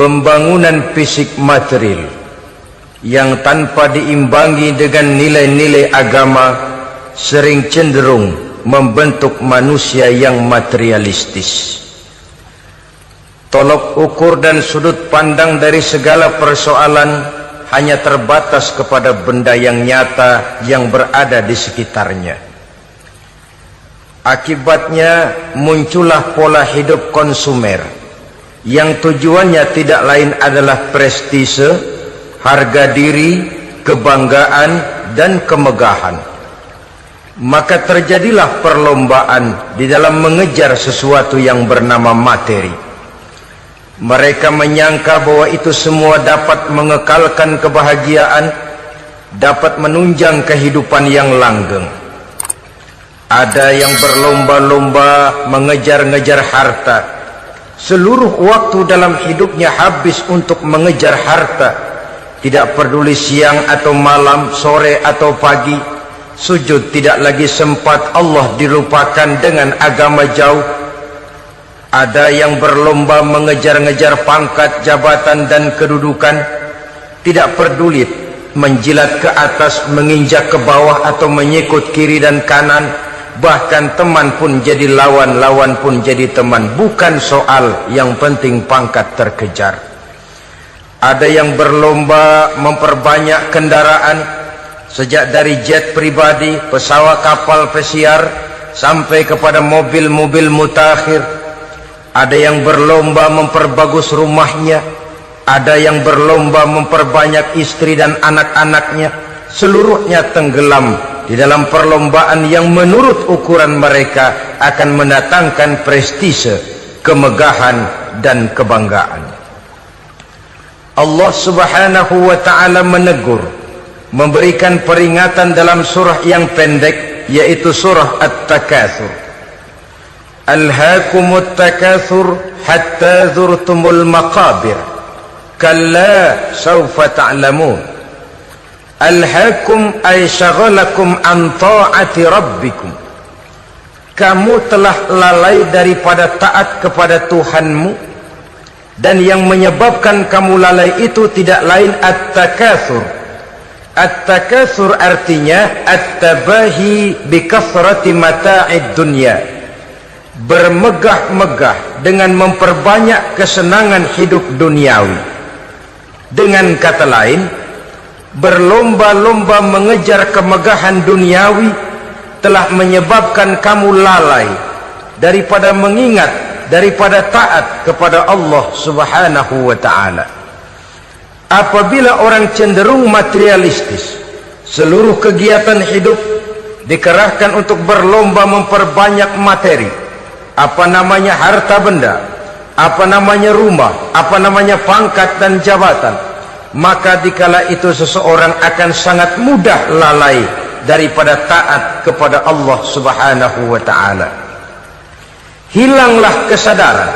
pembangunan fisik material yang tanpa diimbangi dengan nilai-nilai agama sering cenderung membentuk manusia yang materialistis. Tolok ukur dan sudut pandang dari segala persoalan hanya terbatas kepada benda yang nyata yang berada di sekitarnya. Akibatnya muncullah pola hidup konsumer yang tujuannya tidak lain adalah prestise, harga diri, kebanggaan, dan kemegahan. Maka terjadilah perlombaan di dalam mengejar sesuatu yang bernama materi. Mereka menyangka bahwa itu semua dapat mengekalkan kebahagiaan, dapat menunjang kehidupan yang langgeng. Ada yang berlomba-lomba mengejar-ngejar harta. Seluruh waktu dalam hidupnya habis untuk mengejar harta. Tidak peduli siang atau malam, sore atau pagi. Sujud tidak lagi sempat, Allah dilupakan dengan agama jauh. Ada yang berlomba mengejar-ngejar pangkat, jabatan, dan kedudukan. Tidak peduli menjilat ke atas, menginjak ke bawah, atau menyikut kiri dan kanan. Bahkan teman pun jadi lawan, lawan pun jadi teman. Bukan soal, yang penting pangkat terkejar. Ada yang berlomba memperbanyak kendaraan, sejak dari jet pribadi, pesawat, kapal pesiar, sampai kepada mobil-mobil mutakhir. Ada yang berlomba memperbagus rumahnya. Ada yang berlomba memperbanyak istri dan anak-anaknya. Seluruhnya tenggelam di dalam perlombaan yang menurut ukuran mereka akan mendatangkan prestise, kemegahan, dan kebanggaan. Allah Subhanahu wa ta'ala menegur, memberikan peringatan dalam surah yang pendek, yaitu surah At-Takatsur. Alhaakumut takatsur hatta zurtumul maqabir, kalla sawfa ta'lamun. Alhaakum ay syagalakum an ta'ati rabbikum. Kamu telah lalai daripada taat kepada Tuhanmu, dan yang menyebabkan kamu lalai itu tidak lain at-takatsur. At-takatsur artinya at-tabahi bi kathrati mata'id dunya, bermegah-megah dengan memperbanyak kesenangan hidup duniawi. Dengan kata lain, berlomba-lomba mengejar kemegahan duniawi telah menyebabkan kamu lalai daripada mengingat, daripada taat kepada Allah Subhanahu wa ta'ala. Apabila orang cenderung materialistis, seluruh kegiatan hidup dikerahkan untuk berlomba memperbanyak materi. Apa namanya harta benda, apa namanya rumah, apa namanya pangkat dan jabatan. Maka dikala itu seseorang akan sangat mudah lalai daripada taat kepada Allah Subhanahu wa ta'ala. Hilanglah kesadaran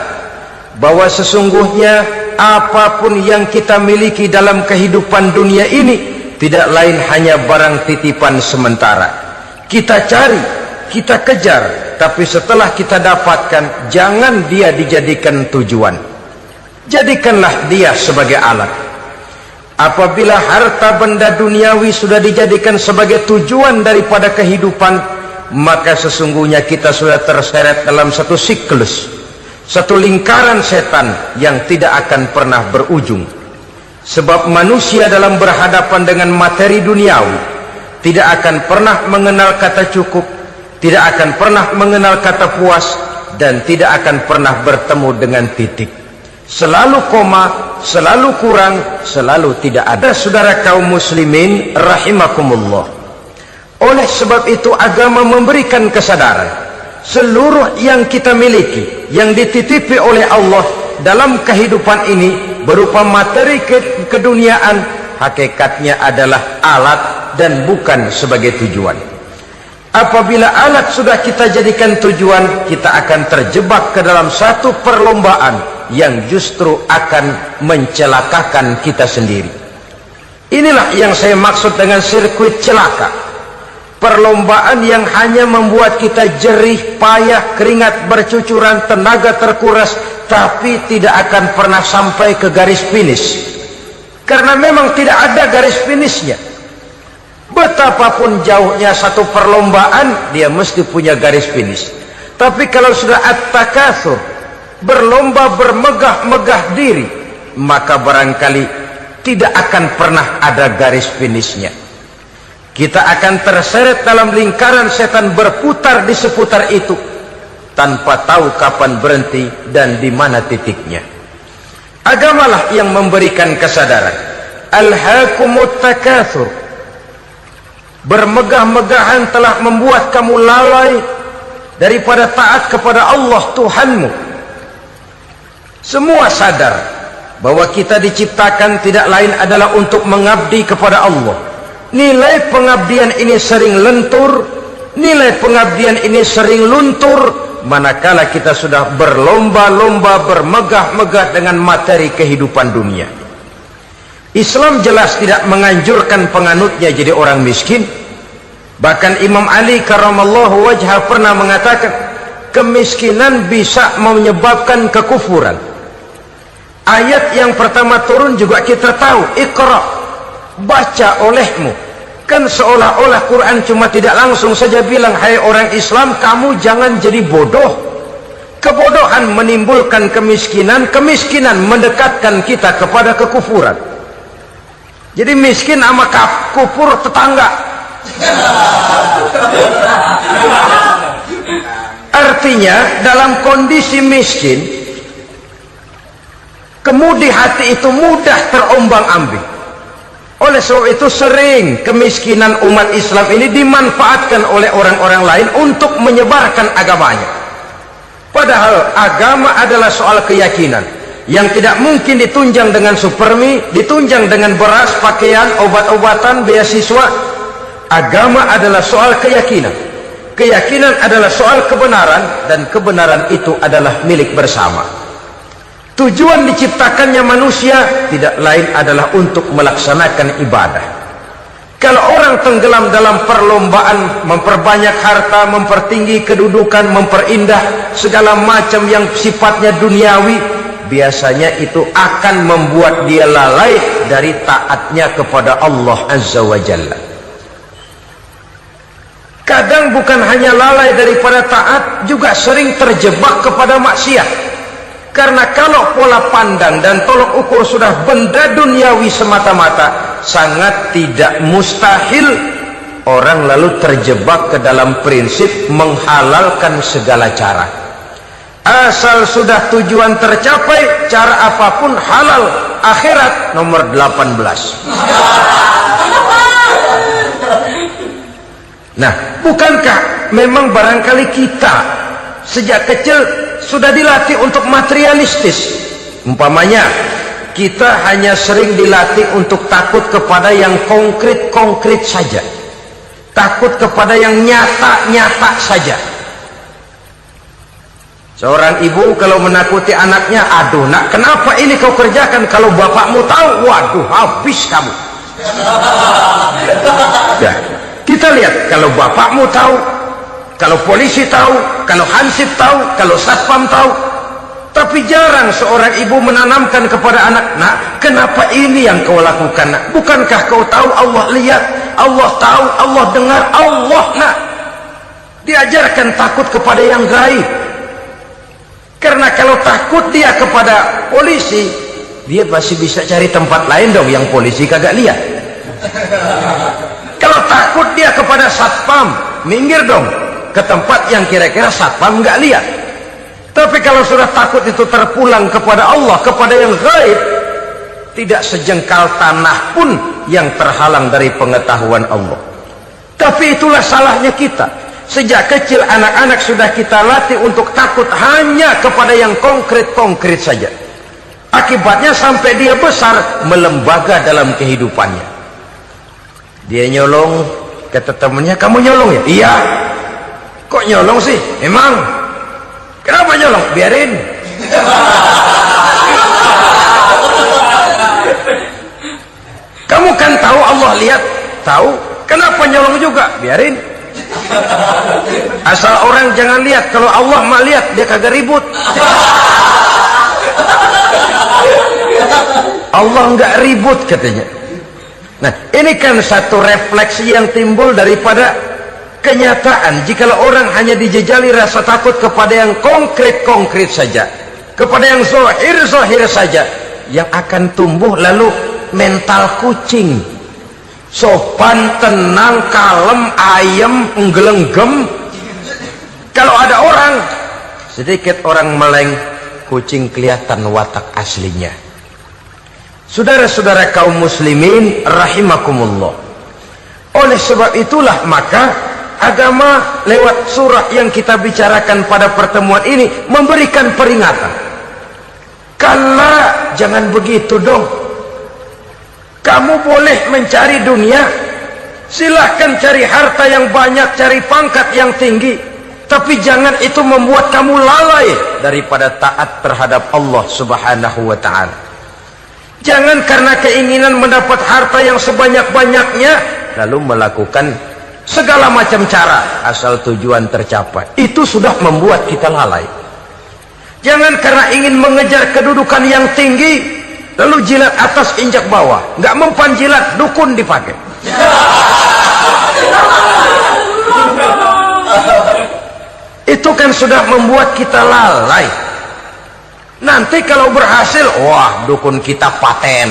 bahwa sesungguhnya apapun yang kita miliki dalam kehidupan dunia ini tidak lain hanya barang titipan sementara. Kita cari, kita kejar, tapi setelah kita dapatkan, jangan dia dijadikan tujuan. Jadikanlah dia sebagai alat. Apabila harta benda duniawi sudah dijadikan sebagai tujuan daripada kehidupan, maka sesungguhnya kita sudah terseret dalam satu siklus, satu lingkaran setan yang tidak akan pernah berujung. Sebab manusia dalam berhadapan dengan materi duniawi tidak akan pernah mengenal kata cukup, tidak akan pernah mengenal kata puas, dan tidak akan pernah bertemu dengan titik. Selalu koma, selalu kurang, selalu tidak ada. Saudara kaum muslimin rahimakumullah, oleh sebab itu agama memberikan kesadaran seluruh yang kita miliki, yang dititipi oleh Allah dalam kehidupan ini berupa materi keduniaan, hakikatnya adalah alat dan bukan sebagai tujuan. Apabila alat sudah kita jadikan tujuan, kita akan terjebak ke dalam satu perlombaan yang justru akan mencelakakan kita sendiri. Inilah yang saya maksud dengan sirkuit celaka. Perlombaan yang hanya membuat kita jerih, payah, keringat bercucuran, tenaga terkuras, tapi tidak akan pernah sampai ke garis finish, karena memang tidak ada garis finishnya. Betapapun jauhnya satu perlombaan, dia mesti punya garis finish. Tapi kalau sudah at-takatsur, berlomba bermegah-megah diri, maka barangkali tidak akan pernah ada garis finishnya. Kita akan terseret dalam lingkaran setan, berputar di seputar itu tanpa tahu kapan berhenti dan di mana titiknya. Agamalah yang memberikan kesadaran. Alhaakumut takatsur, bermegah-megahan telah membuat kamu lalai daripada taat kepada Allah Tuhanmu. Semua sadar bahwa kita diciptakan tidak lain adalah untuk mengabdi kepada Allah. Nilai pengabdian ini sering lentur, nilai pengabdian ini sering luntur, manakala kita sudah berlomba-lomba bermegah-megah dengan materi kehidupan dunia. Islam jelas tidak menganjurkan penganutnya jadi orang miskin. Bahkan Imam Ali karramallahu wajhah pernah mengatakan, kemiskinan bisa menyebabkan kekufuran. Ayat yang pertama turun juga kita tahu, Iqra, baca olehmu. Kan seolah-olah Quran cuma tidak langsung saja bilang, hai orang Islam, kamu jangan jadi bodoh. Kebodohan menimbulkan kemiskinan, kemiskinan mendekatkan kita kepada kekufuran. Jadi miskin sama kufur tetangga. Artinya dalam kondisi miskin, kemudi hati itu mudah terombang-ambing. Oleh sebab itu sering kemiskinan umat Islam ini dimanfaatkan oleh orang-orang lain untuk menyebarkan agamanya. Padahal agama adalah soal keyakinan yang tidak mungkin ditunjang dengan supermi, ditunjang dengan beras, pakaian, obat-obatan, beasiswa. Agama adalah soal keyakinan. Keyakinan adalah soal kebenaran, dan kebenaran itu adalah milik bersama. Tujuan diciptakannya manusia tidak lain adalah untuk melaksanakan ibadah. Kalau orang tenggelam dalam perlombaan memperbanyak harta, mempertinggi kedudukan, memperindah segala macam yang sifatnya duniawi, biasanya itu akan membuat dia lalai dari taatnya kepada Allah Azza wa Jalla. Kadang bukan hanya lalai daripada taat, juga sering terjebak kepada maksiat. Karena kalau pola pandang dan tolok ukur sudah benda duniawi semata-mata, sangat tidak mustahil orang lalu terjebak ke dalam prinsip menghalalkan segala cara. Asal sudah tujuan tercapai, cara apapun halal. Akhirat nomor 18. Nah, bukankah memang barangkali kita sejak kecil sudah dilatih untuk materialistis? Umpamanya kita hanya sering dilatih untuk takut kepada yang konkret-konkret saja, takut kepada yang nyata-nyata saja. Seorang ibu kalau menakuti anaknya, aduh nak, kenapa ini kau kerjakan? Kalau bapakmu tahu, waduh, habis kamu. Ya, kita lihat, kalau bapakmu tahu, kalau polisi tahu, kalau hansip tahu, kalau satpam tahu. Tapi jarang seorang ibu menanamkan kepada anak, nak, kenapa ini yang kau lakukan, nak? Bukankah kau tahu Allah lihat, Allah tahu, Allah dengar, Allah, nak? Diajarkan takut kepada yang gaib. Karena kalau takut dia kepada polisi, dia pasti bisa cari tempat lain dong yang polisi kagak lihat. Kalau takut dia kepada satpam, minggir dong ke tempat yang kira-kira satpam nggak lihat. Tapi kalau sudah takut itu terpulang kepada Allah, kepada yang gaib, tidak sejengkal tanah pun yang terhalang dari pengetahuan Allah. Tapi itulah salahnya kita. Sejak kecil anak-anak sudah kita latih untuk takut hanya kepada yang konkret-konkret saja. Akibatnya sampai dia besar melembaga dalam kehidupannya. Dia nyolong, kata temannya, kamu nyolong ya? Iya. Kok nyolong sih? Emang? Kenapa nyolong? Biarin. Kamu kan tahu Allah lihat? Tahu. Kenapa nyolong juga? Biarin. Asal orang jangan lihat. Kalau Allah mah lihat, dia kagak ribut. Allah nggak ribut katanya. Nah, ini kan satu refleksi yang timbul daripada kenyataan. Jikalau orang hanya dijejali rasa takut kepada yang konkret-konkret saja, kepada yang zahir-zahir saja, yang akan tumbuh lalu mental kucing, sopan, tenang, kalem, ayem, nggelenggem. Kalau ada orang, sedikit orang meleng, kucing kelihatan watak aslinya. Saudara-saudara kaum muslimin rahimakumullah, oleh sebab itulah maka agama lewat surah yang kita bicarakan pada pertemuan ini memberikan peringatan. Kala, jangan begitu dong. Kamu boleh mencari dunia, silahkan cari harta yang banyak, cari pangkat yang tinggi, tapi jangan itu membuat kamu lalai daripada taat terhadap Allah subhanahu wa ta'ala. Jangan karena keinginan mendapat harta yang sebanyak-banyaknya lalu melakukan segala macam cara asal tujuan tercapai. Itu sudah membuat kita lalai. Jangan karena ingin mengejar kedudukan yang tinggi lalu jilat atas injak bawah, nggak mempan jilat dukun dipakai. Itu kan sudah membuat kita lalai. Nanti kalau berhasil, wah dukun kita paten.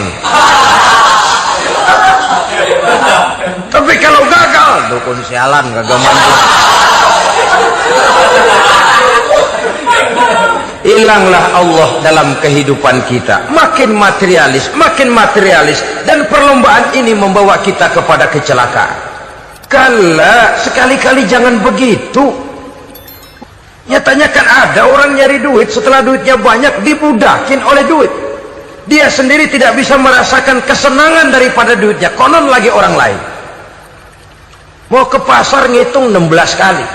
Tapi kalau gagal, dukun sialan, gagal mandi. Hilanglah Allah dalam kehidupan kita. Makin materialis, dan perlombaan ini membawa kita kepada kecelakaan. Kala, sekali-kali jangan begitu. Nyatanya kan ada orang nyari duit, setelah duitnya banyak dibudakin oleh duit. Dia sendiri tidak bisa merasakan kesenangan daripada duitnya, konon lagi orang lain. Mau ke pasar ngitung 16 kali.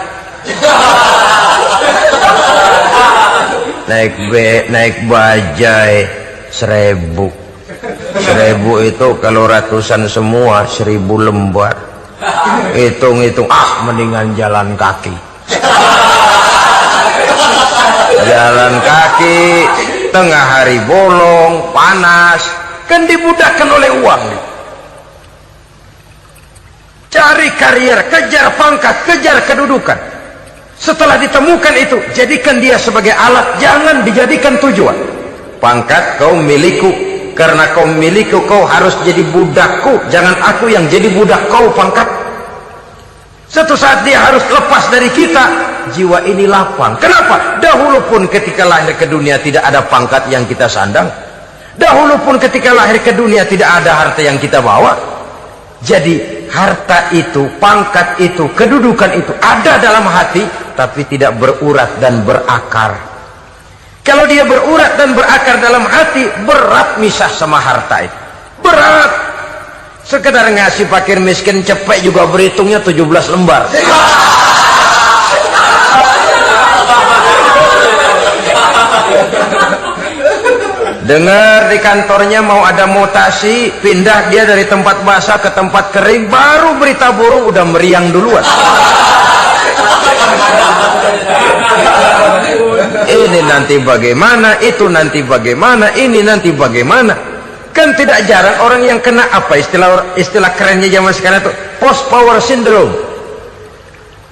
Naik bajai 1000. 1000 itu kalau ratusan semua 1000 lembar. Hitung-hitung, mendingan jalan kaki. Jalan kaki tengah hari bolong panas, kan dibudakkan oleh uang. Cari karier, kejar pangkat, kejar kedudukan. Setelah ditemukan itu, jadikan dia sebagai alat, jangan dijadikan tujuan. Pangkat kau milikku, karena kau milikku kau harus jadi budakku, jangan aku yang jadi budak kau pangkat. Suatu saat dia harus lepas dari kita, jiwa ini lapang. Kenapa? Dahulu pun ketika lahir ke dunia tidak ada pangkat yang kita sandang. Dahulu pun ketika lahir ke dunia tidak ada harta yang kita bawa. Jadi harta itu, pangkat itu, kedudukan itu ada dalam hati, tapi tidak berurat dan berakar. Kalau dia berurat dan berakar dalam hati, berat misah sama harta itu. Berat. Sekedar ngasih fakir miskin cepet juga berhitungnya 17 lembar. Dengar di kantornya mau ada mutasi, pindah dia dari tempat basah ke tempat kering, baru berita burung udah meriang duluan. Ini nanti bagaimana, itu nanti bagaimana, ini nanti bagaimana. Kan tidak jarang orang yang kena apa istilah kerennya zaman sekarang itu post power syndrome.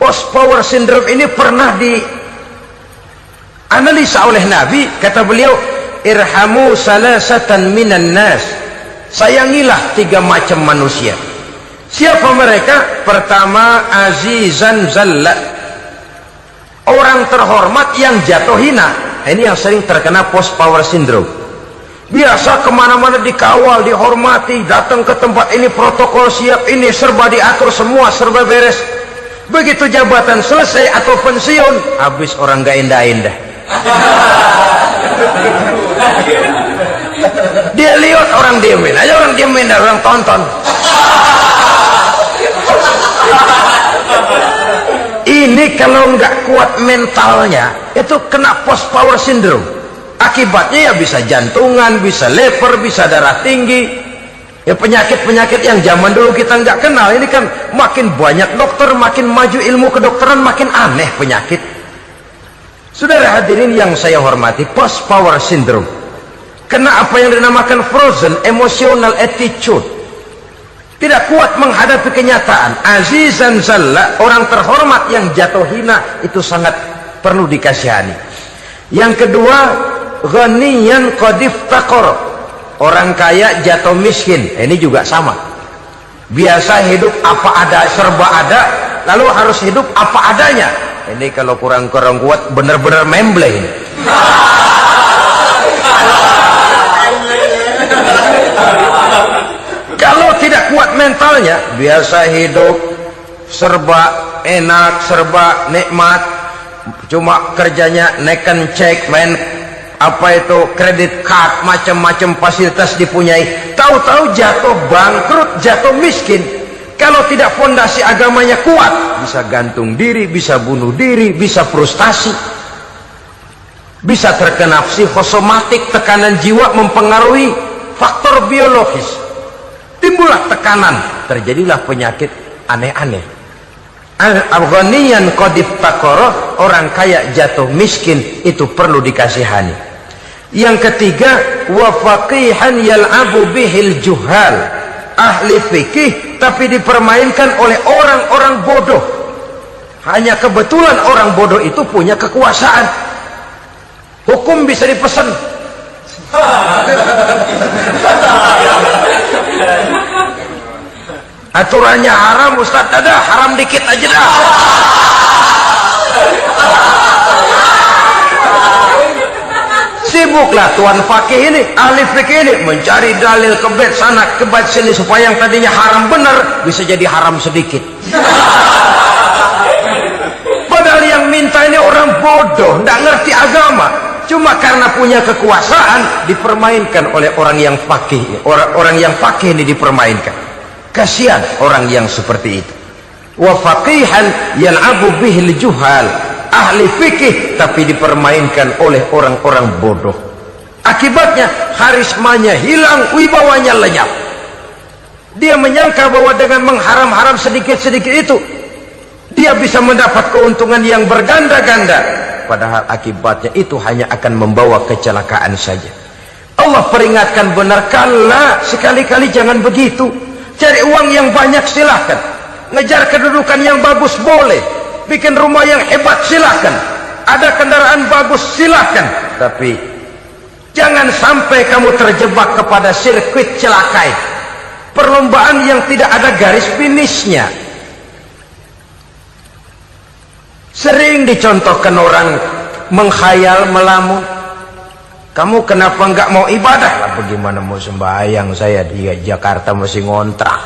Post power syndrome ini pernah dianalisa oleh Nabi. Kata beliau, irhamu salasatan minan nas, sayangilah 3 macam manusia. Siapa mereka? Pertama, azizan zallat, orang terhormat yang jatuh hina. Ini yang sering terkena post power syndrome. Biasa kemana-mana dikawal, dihormati, datang ke tempat ini protokol siap, ini serba diatur, semua serba beres. Begitu jabatan selesai atau pensiun, habis orang gak indah-indah. Dia lihat orang diemin aja, orang diemin dan orang tonton. Ini kalau nggak kuat mentalnya, itu kena post power syndrome. Akibatnya ya bisa jantungan, bisa lever, bisa darah tinggi. Ya penyakit-penyakit yang zaman dulu kita nggak kenal. Ini kan makin banyak dokter, makin maju ilmu kedokteran, makin aneh penyakit. Saudara hadirin yang saya hormati, post power syndrome. Kena apa yang dinamakan frozen emotional attitude, tidak kuat menghadapi kenyataan. Azizan zalla, orang terhormat yang jatuh hina, itu sangat perlu dikasihani. Yang kedua, ghaniyan qad iftaqara, orang kaya jatuh miskin. Ini juga sama, biasa hidup apa ada, serba ada, lalu harus hidup apa adanya. Ini kalau kurang kuat benar-benar memble ini. Kalau tidak kuat mentalnya, biasa hidup serba enak, serba nikmat, cuma kerjanya neken cek, main apa itu kredit card, macam-macam fasilitas dipunyai, tahu-tahu jatuh bangkrut, jatuh miskin. Kalau tidak fondasi agamanya kuat, bisa gantung diri, bisa bunuh diri, bisa frustasi, bisa terkena psikosomatik, tekanan jiwa mempengaruhi faktor biologis, timbullah tekanan, terjadilah penyakit aneh-aneh. Al-ghaniyan qad iftaqara, orang kaya jatuh miskin, itu perlu dikasihani. Yang ketiga, wa faqihan yal'abu bihil juhal, ahli fikih tapi dipermainkan oleh orang-orang bodoh. Hanya kebetulan orang bodoh itu punya kekuasaan, hukum bisa dipesan. Aturannya haram, Ustaz, ada haram dikit aja dah. Sibuklah tuan fakih ini, ahli fikih ini, mencari dalil kebet sana kebet sini supaya yang tadinya haram benar bisa jadi haram sedikit. Padahal yang minta ini orang bodoh, tidak ngerti agama, cuma karena punya kekuasaan dipermainkan oleh orang yang fakih. Orang yang fakih ini dipermainkan. Kasihan orang yang seperti itu. Wa faqihan yal'abu bihil juhal, ahli fikih tapi dipermainkan oleh orang-orang bodoh. Akibatnya karismanya hilang, wibawanya lenyap. Dia menyangka bahwa dengan mengharam-haram sedikit-sedikit itu dia bisa mendapat keuntungan yang berganda-ganda, padahal akibatnya itu hanya akan membawa kecelakaan saja. Allah peringatkan benar, kala, sekali-kali jangan begitu. Cari uang yang banyak silahkan, ngejar kedudukan yang bagus boleh, bikin rumah yang hebat silahkan, ada kendaraan bagus silahkan, tapi jangan sampai kamu terjebak kepada sirkuit celakai, perlombaan yang tidak ada garis finishnya. Sering dicontohkan orang menghayal, melamun, kamu kenapa nggak mau ibadah? Lah bagaimana mau sembahyang, saya di Jakarta masih ngontrak.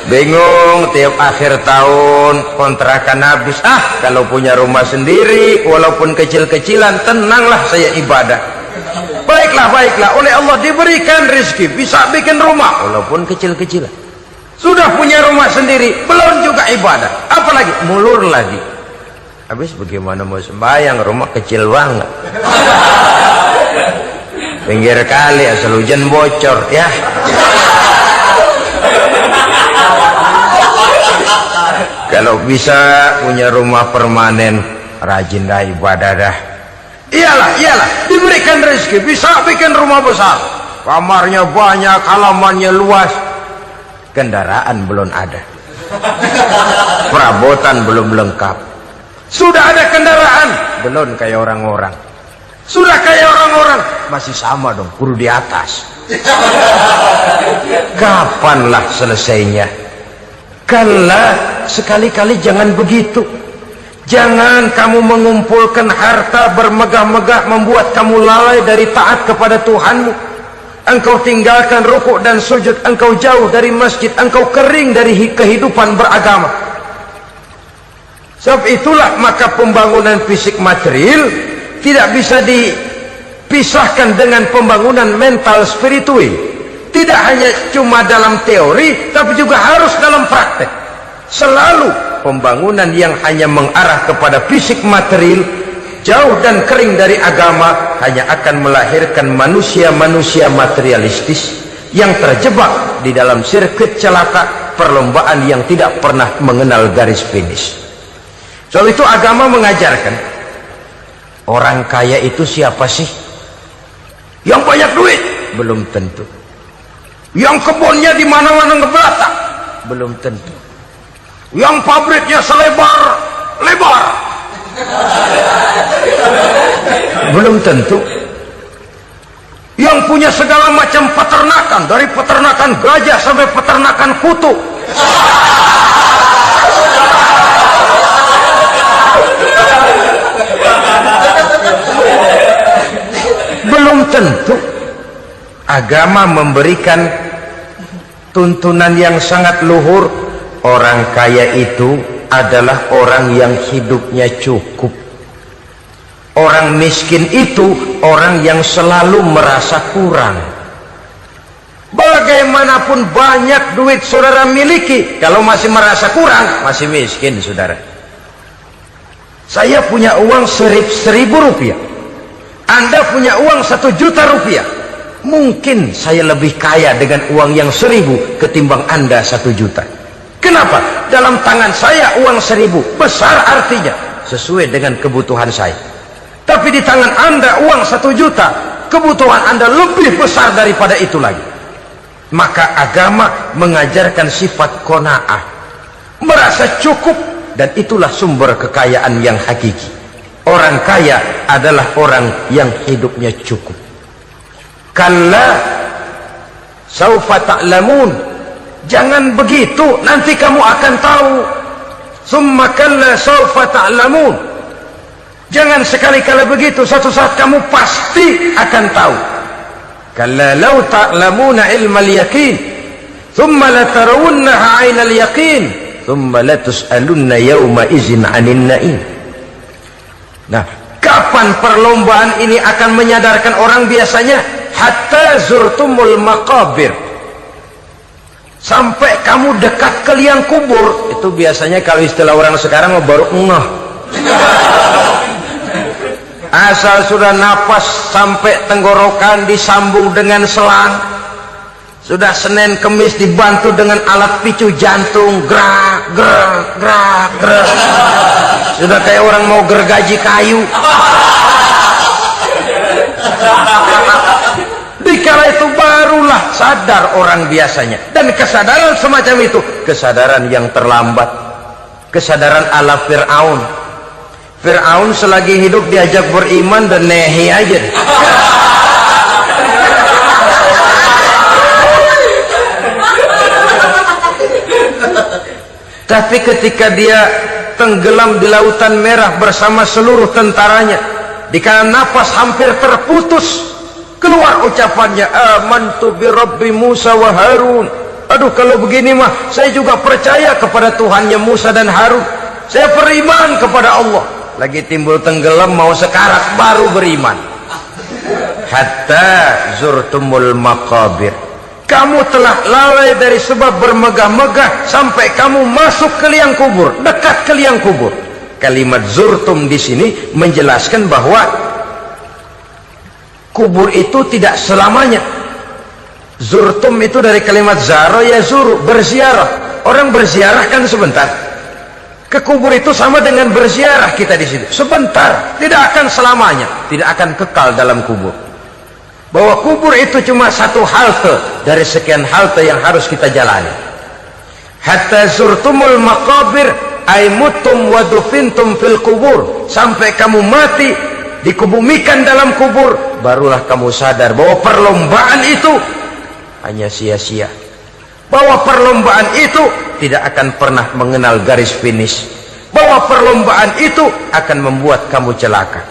Bingung, tiap akhir tahun kontrakan habis. Kalau punya rumah sendiri walaupun kecil-kecilan, tenanglah saya ibadah. Baiklah, oleh Allah diberikan rezeki, bisa bikin rumah walaupun kecil-kecilan. Sudah punya rumah sendiri, belum juga ibadah, apalagi mulur lagi. Habis bagaimana mau sembahyang, rumah kecil banget, pinggir kali, asal hujan bocor ya. Kalau bisa punya rumah permanen, rajin dah ibadah dah. Iyalah, diberikan rezeki, bisa bikin rumah besar, kamarnya banyak, halamannya luas, kendaraan belum ada, perabotan belum lengkap. Sudah ada kendaraan, belum kayak orang-orang. Sudah kayak orang-orang, masih sama dong, kudu di atas. Kapanlah selesainya? Kala, sekali-kali jangan begitu. Jangan kamu mengumpulkan harta bermegah-megah membuat kamu lalai dari taat kepada Tuhanmu. Engkau tinggalkan rukuk dan sujud, engkau jauh dari masjid, engkau kering dari kehidupan beragama. Sebab itulah maka pembangunan fisik material tidak bisa dipisahkan dengan pembangunan mental spiritual. Tidak hanya cuma dalam teori, tapi juga harus dalam praktek. Selalu pembangunan yang hanya mengarah kepada fisik material, jauh dan kering dari agama, hanya akan melahirkan manusia-manusia materialistis yang terjebak di dalam sirkuit celaka, perlombaan yang tidak pernah mengenal garis finish. Soal itu agama mengajarkan orang kaya itu siapa sih? Yang banyak duit? Belum tentu. Yang kebunnya di mana-mana ngebelatak? Belum tentu. Yang pabriknya selebar-lebar? Belum tentu. Yang punya segala macam peternakan, dari peternakan gajah sampai peternakan kutu? Belum tentu. Agama memberikan tuntunan yang sangat luhur. Orang kaya itu adalah orang yang hidupnya cukup. Orang miskin itu orang yang selalu merasa kurang. Bagaimanapun banyak duit saudara miliki, kalau masih merasa kurang, masih miskin saudara. Saya punya uang 1.000 rupiah, Anda punya uang 1 juta rupiah. Mungkin saya lebih kaya dengan uang yang 1.000 ketimbang Anda 1 juta. Kenapa? Dalam tangan saya uang 1.000 besar, artinya sesuai dengan kebutuhan saya. Tapi di tangan Anda uang 1 juta, kebutuhan Anda lebih besar daripada itu lagi. Maka agama mengajarkan sifat qanaah, merasa cukup, dan itulah sumber kekayaan yang hakiki. Orang kaya adalah orang yang hidupnya cukup. Kalla saufa ta'lamun, jangan begitu, nanti kamu akan tahu. Summa kalla saufa ta'lamun, jangan sekali-kali begitu, suatu saat kamu pasti akan tahu. Kalla law ta'lamuna ilmal yaqin thumma latarawunnaha 'ainal yaqin thumma latus'alunna yawma idzin 'anil na'im. Nah, kapan perlombaan ini akan menyadarkan orang biasanya? Hatta zurtumul maqabir, sampai kamu dekat ke liang kubur. Itu biasanya kalau istilah orang sekarang baru ngeh. Asal sudah napas sampai tenggorokan disambung dengan selang, sudah Senin Kemis dibantu dengan alat picu jantung, gerak gerak gerak gerak, sudah kayak orang mau gergaji kayu. Dikala itu barulah sadar orang biasanya. Dan kesadaran semacam itu kesadaran yang terlambat, kesadaran ala Fir'aun. Fir'aun selagi hidup diajak beriman dan nehi aja. Tapi ketika dia tenggelam di lautan merah bersama seluruh tentaranya, dikala napas hampir terputus, keluar ucapannya, amantu bi Rabbi Musa wa Harun. Aduh, kalau begini mah saya juga percaya kepada Tuhannya Musa dan Harun. Saya beriman kepada Allah. Lagi timbul tenggelam mau sekarat baru beriman. Hatta zurtumul maqabir, kamu telah lalai dari sebab bermegah-megah sampai kamu masuk ke liang kubur, dekat ke liang kubur. Kalimat zurtum di sini menjelaskan bahwa kubur itu tidak selamanya. Zurtum itu dari kalimat zaro ya zuru, berziarah. Orang berziarah kan sebentar. Ke kubur itu sama dengan berziarah kita di situ. Sebentar, tidak akan selamanya, tidak akan kekal dalam kubur. Bahwa kubur itu cuma satu halte dari sekian halte yang harus kita jalani. Hatta zurtumul maqabir ay mutum wa dufintum fil kubur, sampai kamu mati dikebumikan dalam kubur, barulah kamu sadar bahwa perlombaan itu hanya sia-sia, bahwa perlombaan itu tidak akan pernah mengenal garis finish, bahwa perlombaan itu akan membuat kamu celaka.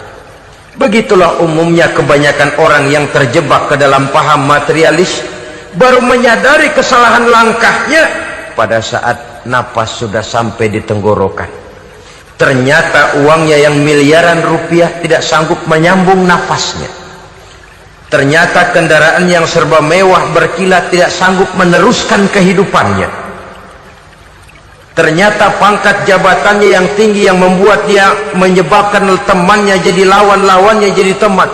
Begitulah umumnya kebanyakan orang yang terjebak ke dalam paham materialis, baru menyadari kesalahan langkahnya pada saat napas sudah sampai di tenggorokan. Ternyata uangnya yang miliaran rupiah tidak sanggup menyambung nafasnya. Ternyata kendaraan yang serba mewah berkilat tidak sanggup meneruskan kehidupannya. Ternyata pangkat jabatannya yang tinggi yang membuat dia menyebabkan temannya jadi lawan, lawannya jadi teman,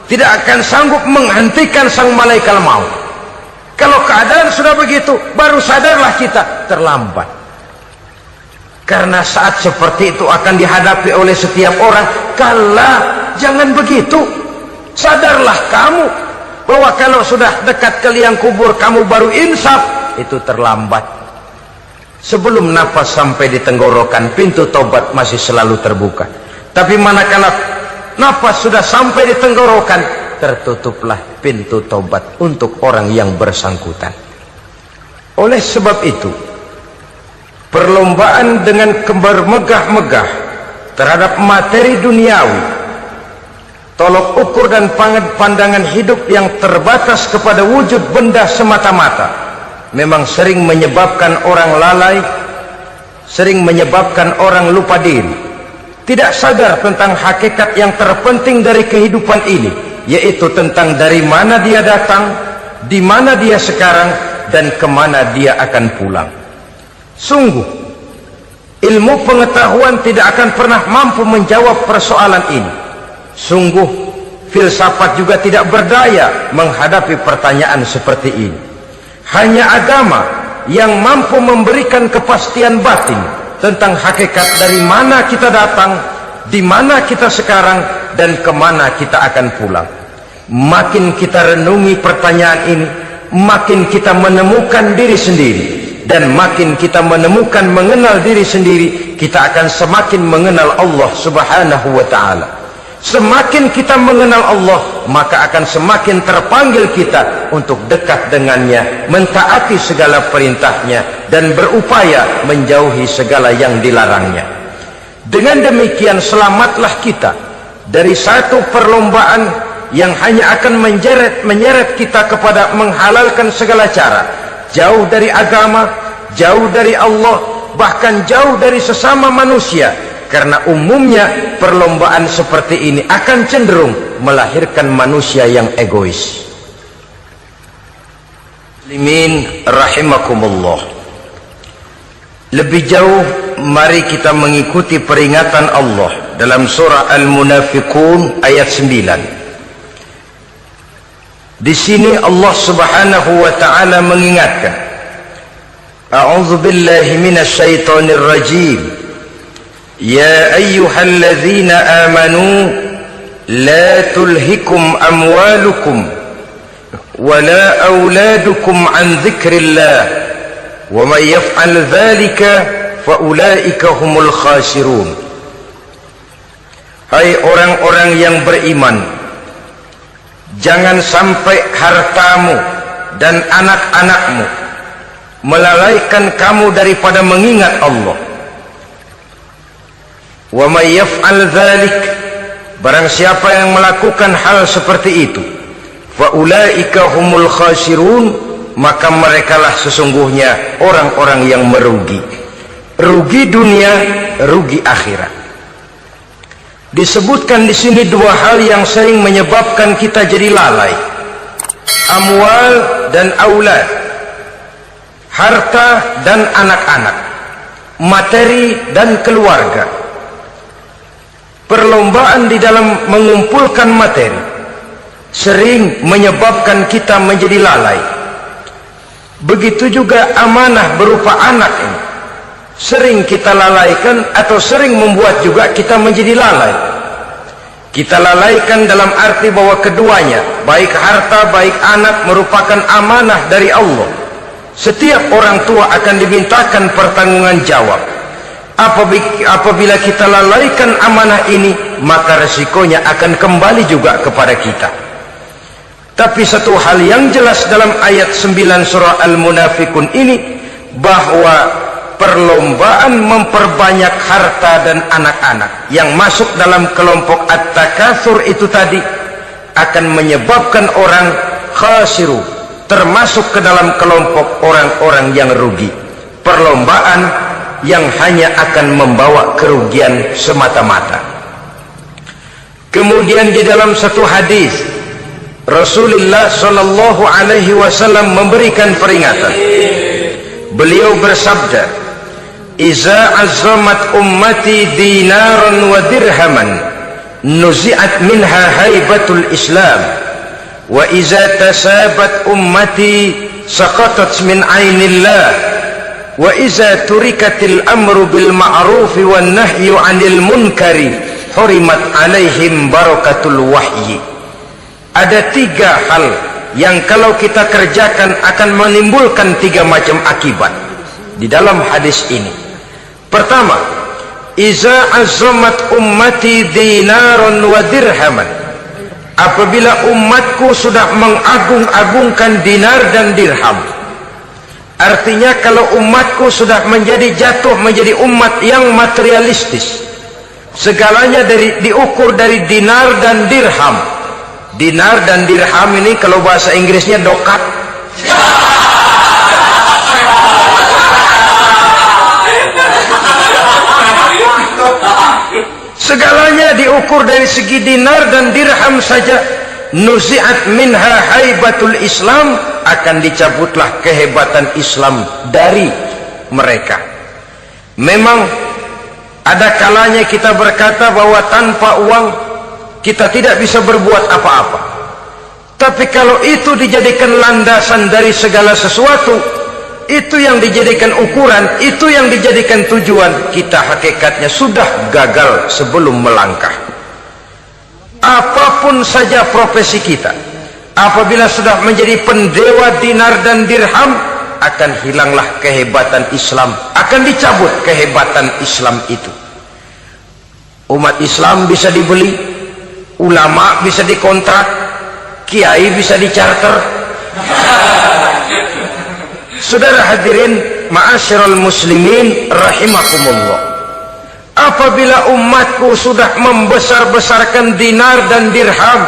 tidak akan sanggup menghentikan sang malaikat maut. Kalau keadaan sudah begitu, baru sadarlah kita terlambat. Karena saat seperti itu akan dihadapi oleh setiap orang. Kalah, jangan begitu. Sadarlah kamu bahwa kalau sudah dekat ke liang kubur kamu baru insaf, itu terlambat. Sebelum nafas sampai di tenggorokan, pintu taubat masih selalu terbuka. Tapi manakala nafas sudah sampai di tenggorokan, tertutuplah pintu taubat untuk orang yang bersangkutan. Oleh sebab itu, perlombaan dengan bermegah-megah terhadap materi duniawi, tolok ukur dan pandangan hidup yang terbatas kepada wujud benda semata-mata, memang sering menyebabkan orang lalai, sering menyebabkan orang lupa diri, tidak sadar tentang hakikat yang terpenting dari kehidupan ini, yaitu tentang dari mana dia datang, di mana dia sekarang, dan kemana dia akan pulang. Sungguh, ilmu pengetahuan tidak akan pernah mampu menjawab persoalan ini. Sungguh, filsafat juga tidak berdaya menghadapi pertanyaan seperti ini. Hanya agama yang mampu memberikan kepastian batin tentang hakikat dari mana kita datang, di mana kita sekarang, dan kemana kita akan pulang. Makin kita renungi pertanyaan ini, makin kita menemukan diri sendiri. Dan makin kita menemukan mengenal diri sendiri, kita akan semakin mengenal Allah subhanahu wa ta'ala. Semakin kita mengenal Allah, maka akan semakin terpanggil kita untuk dekat dengannya, mentaati segala perintahnya, dan berupaya menjauhi segala yang dilarangnya. Dengan demikian selamatlah kita dari satu perlombaan yang hanya akan menyeret kita kepada menghalalkan segala cara, jauh dari agama, jauh dari Allah, bahkan jauh dari sesama manusia. Karena umumnya perlombaan seperti ini akan cenderung melahirkan manusia yang egois. Muslimin rahimakumullah. Lebih jauh, mari kita mengikuti peringatan Allah dalam surah Al-Munafiqun ayat 9. Di sini Allah Subhanahu wa taala mengingatkan, A'udzu billahi minasy syaithanir rajim. Ya ayyuhalladzina amanu la tulhikum amwalukum wala auladukum an dzikrillah wa may yaf'al dzalika fa ulaika humul khasirun. Hai orang-orang yang beriman, jangan sampai hartamu dan anak-anakmu melalaikan kamu daripada mengingat Allah. Wa may yaf'al dzalik, barang siapa yang melakukan hal seperti itu, fa ulaika humul khasirun, maka merekalah sesungguhnya orang-orang yang merugi. Rugi dunia, rugi akhirat. Disebutkan di sini dua hal yang sering menyebabkan kita jadi lalai. Amwal dan aulad. Harta dan anak-anak. Materi dan keluarga. Perlombaan di dalam mengumpulkan materi sering menyebabkan kita menjadi lalai. Begitu juga amanah berupa anak ini sering kita lalaikan, atau sering membuat juga kita menjadi lalai. Kita lalaikan dalam arti bahwa keduanya, baik harta baik anak, merupakan amanah dari Allah. Setiap orang tua akan dimintakan pertanggungan jawab. Apabila kita lalaikan amanah ini, maka resikonya akan kembali juga kepada kita. Tapi satu hal yang jelas dalam ayat 9 surah Al-Munafiqun ini, bahwa perlombaan memperbanyak harta dan anak-anak yang masuk dalam kelompok at-takatsur itu tadi akan menyebabkan orang khasiru, termasuk ke dalam kelompok orang-orang yang rugi. Perlombaan yang hanya akan membawa kerugian semata-mata. Kemudian di dalam satu hadis, Rasulullah sallallahu alaihi wasallam memberikan peringatan. Beliau bersabda, "Iza azzamat ummati dinaran wa dirhaman, nuzi'at minha haibatul Islam, wa iza tasabat ummati saqatat min ainillah, wa iza turikatil amru bil ma'rufi wan nahyu 'anil munkari hurimat 'alaihim barakatul wahyi. Ada 3 hal yang kalau kita kerjakan akan menimbulkan 3 macam akibat di dalam hadis ini. Pertama, iza azamat ummati dinaron wa dirhaman, apabila umatku sudah mengagung-agungkan dinar dan dirham. Artinya kalau umatku sudah jatuh menjadi umat yang materialistis, segalanya diukur dari dinar dan dirham. Dinar dan dirham ini kalau bahasa Inggrisnya dokat. Segalanya diukur dari segi dinar dan dirham saja. Nuzi'at minha haibatul Islam, akan dicabutlah kehebatan Islam dari mereka. Memang ada kalanya kita berkata bahwa tanpa uang kita tidak bisa berbuat apa-apa. Tapi kalau itu dijadikan landasan dari segala sesuatu, itu yang dijadikan ukuran, itu yang dijadikan tujuan, kita hakikatnya sudah gagal sebelum melangkah. Apapun saja profesi kita, apabila sudah menjadi pendewa dinar dan dirham, akan hilanglah kehebatan Islam, akan dicabut kehebatan Islam itu. Umat Islam bisa dibeli, ulama bisa dikontrak, kiai bisa dicarter. Saudara hadirin ma'asyiral muslimin rahimakumullah, apabila umatku sudah membesar-besarkan dinar dan dirham,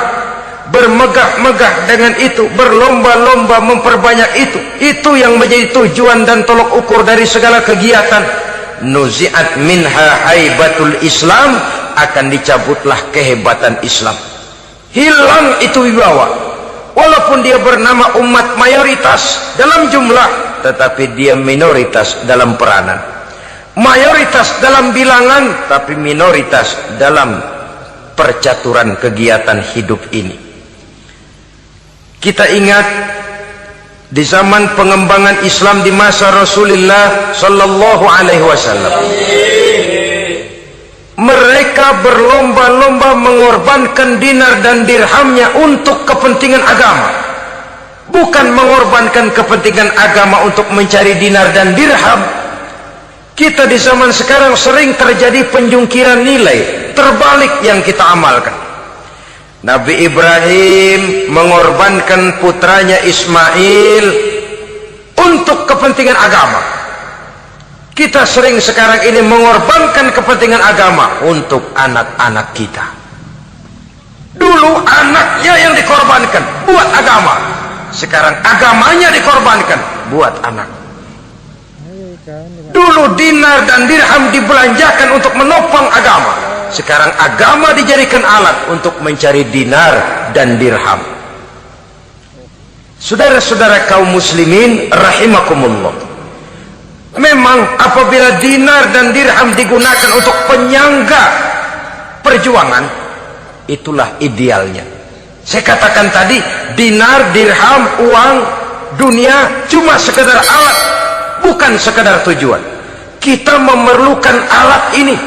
bermegah-megah dengan itu, berlomba-lomba memperbanyak itu yang menjadi tujuan dan tolok ukur dari segala kegiatan, nuzi'at minha haibatul Islam, akan dicabutlah kehebatan Islam. Hilang itu wibawa. Walaupun dia bernama umat mayoritas dalam jumlah, tetapi dia minoritas dalam peranan. Mayoritas dalam bilangan, tapi minoritas dalam percaturan kegiatan hidup ini. Kita ingat di zaman pengembangan Islam di masa Rasulullah sallallahu alaihi wasallam, mereka berlomba-lomba mengorbankan dinar dan dirhamnya untuk kepentingan agama, bukan mengorbankan kepentingan agama untuk mencari dinar dan dirham. Kita di zaman sekarang sering terjadi penjungkiran nilai, terbalik yang kita amalkan. Nabi Ibrahim mengorbankan putranya Ismail untuk kepentingan agama. Kita sering sekarang ini mengorbankan kepentingan agama untuk anak-anak kita. Dulu anaknya yang dikorbankan buat agama, sekarang agamanya dikorbankan buat anak. Dulu dinar dan dirham dibelanjakan untuk menopang agama, sekarang agama dijadikan alat untuk mencari dinar dan dirham. Saudara-saudara kaum muslimin rahimakumullah, memang apabila dinar dan dirham digunakan untuk penyangga perjuangan, itulah idealnya. Saya katakan tadi, dinar, dirham, uang, dunia cuma sekedar alat, bukan sekedar tujuan. Kita memerlukan alat ini.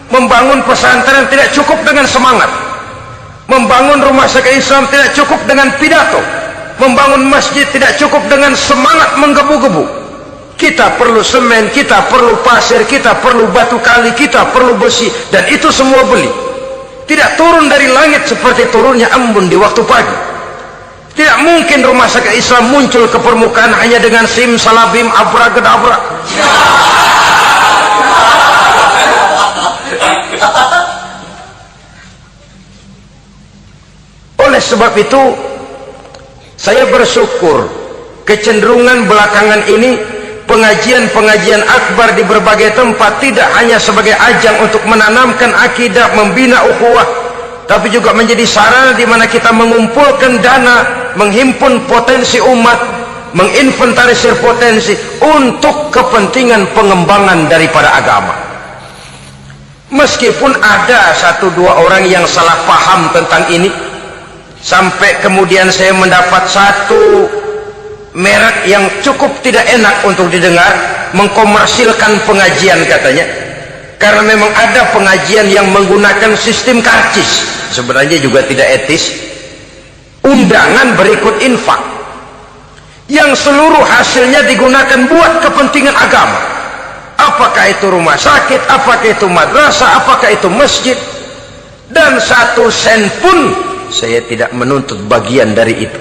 Membangun pesantren tidak cukup dengan semangat, membangun rumah sakit Islam tidak cukup dengan pidato, membangun masjid tidak cukup dengan semangat menggebu-gebu. Kita perlu semen, kita perlu pasir, kita perlu batu kali, kita perlu besi, dan itu semua beli. Tidak turun dari langit seperti turunnya embun di waktu pagi. Tidak mungkin rumah sakit Islam muncul ke permukaan hanya dengan simsalabim abrakadabra. Oleh sebab itu, saya bersyukur kecenderungan belakangan ini pengajian-pengajian akbar di berbagai tempat tidak hanya sebagai ajang untuk menanamkan akidah, membina ukhuwah, tapi juga menjadi sarana di mana kita mengumpulkan dana, menghimpun potensi umat, menginventarisir potensi untuk kepentingan pengembangan daripada agama. Meskipun ada 1-2 orang yang salah paham tentang ini, sampai kemudian saya mendapat satu merek yang cukup tidak enak untuk didengar, mengkomersilkan pengajian katanya, karena memang ada pengajian yang menggunakan sistem karcis, sebenarnya juga tidak etis. Undangan berikut infak yang seluruh hasilnya digunakan buat kepentingan agama, apakah itu rumah sakit, apakah itu madrasah, apakah itu masjid, dan 1 sen pun saya tidak menuntut bagian dari itu.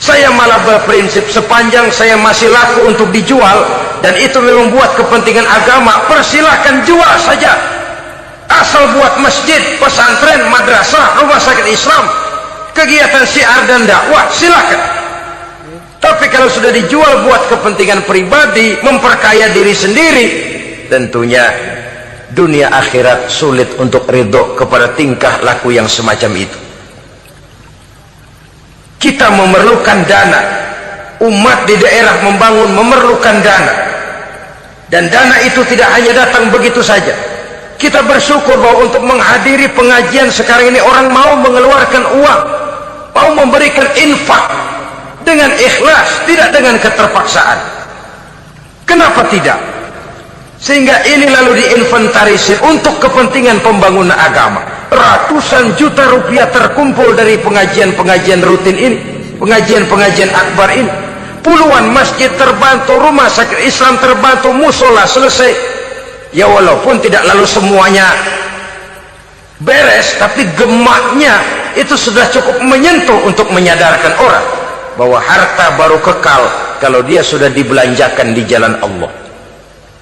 Saya malah berprinsip sepanjang saya masih laku untuk dijual dan itu memang buat kepentingan agama, persilahkan jual saja, asal buat masjid, pesantren, madrasah, rumah sakit Islam, kegiatan syiar dan dakwah, silakan. Tapi kalau sudah dijual buat kepentingan pribadi, memperkaya diri sendiri, tentunya dunia akhirat sulit untuk ridho kepada tingkah laku yang semacam itu. Kita memerlukan dana, umat di daerah membangun memerlukan dana, dan dana itu tidak hanya datang begitu saja. Kita bersyukur bahwa untuk menghadiri pengajian sekarang ini orang mau mengeluarkan uang, mau memberikan infak dengan ikhlas, tidak dengan keterpaksaan. Kenapa tidak? Sehingga ini lalu diinventarisir untuk kepentingan pembangunan agama. Ratusan juta rupiah terkumpul dari pengajian-pengajian rutin ini, pengajian-pengajian akbar ini. Puluhan masjid terbantu, rumah sakit Islam terbantu, musola selesai. Ya walaupun tidak lalu semuanya beres, tapi gemaknya itu sudah cukup menyentuh untuk menyadarkan orang bahwa harta baru kekal kalau dia sudah dibelanjakan di jalan Allah.